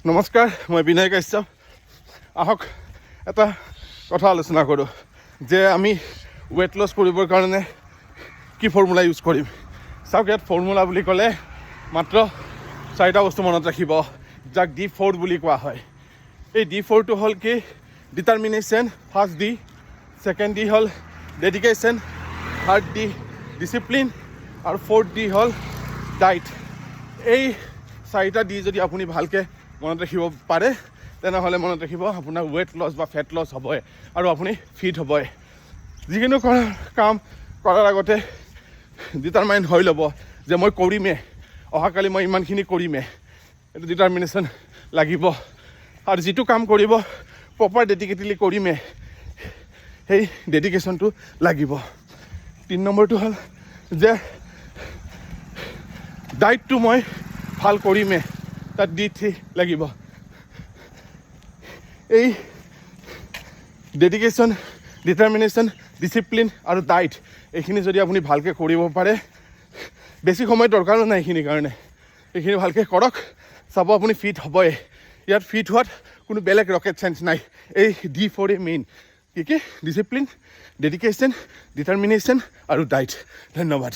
নমস্কাৰ, মই বিনয় কাশ্যপ। আহক এটা কথা আলোচনা কৰোঁ যে আমি ৱেট লছ কৰিবৰ কাৰণে কি ফৰ্মুলা ইউজ কৰিম। চাওক, ইয়াত ফৰ্মুলা বুলি ক'লে মাত্ৰ 4টা বস্তু মনত ৰাখিব, যাক D4 বুলি কোৱা হয়। এই D4টো হ'ল কি? Determination, first D, second D হ'ল ডেডিকেশ্যন, থাৰ্ড D ডিচিপ্লিন আৰু ফ'ৰ্থ D হ'ল ডাইট। এই 4টা D যদি আপুনি ভালকৈ মনত ৰাখিব পাৰে তেনেহ'লে মনত ৰাখিব আপোনাৰ ৱেট লছ বা ফেট লছ হ'বই আৰু আপুনি ফিট হ'বই। যিকোনো কাম কৰাৰ আগতে ডিটাৰমাইন হৈ ল'ব যে মই কৰিমেই, অহাকালি মই ইমানখিনি কৰিমেই। এইটো ডিটাৰমিনেশ্যন লাগিব আৰু যিটো কাম কৰিব প্ৰপাৰ ডেডিকেটেডলি কৰিমেই, সেই ডেডিকেশ্যনটো লাগিব। 3 নম্বৰটো হ'ল যে ডাইটটো মই ভাল কৰিমেই, তাত D3 লাগিব। এই ডেডিকেশ্যন, ডিটাৰমিনেশ্যন, ডিচিপ্লিন আৰু ডাইট এইখিনি যদি আপুনি ভালকৈ কৰিব পাৰে, বেছি সময় দৰকাৰো নাই এইখিনিৰ কাৰণে। এইখিনি ভালকৈ কৰক, চাব আপুনি ফিট হ'বই। ইয়াত ফিট হোৱাত কোনো বেলেগ ৰকেট চাইন্স নাই। এই D4 মেইন। কি ডিচিপ্লিন, ডেডিকেশ্যন, ডিটাৰমিনেশ্যন আৰু ডাইট। ধন্যবাদ।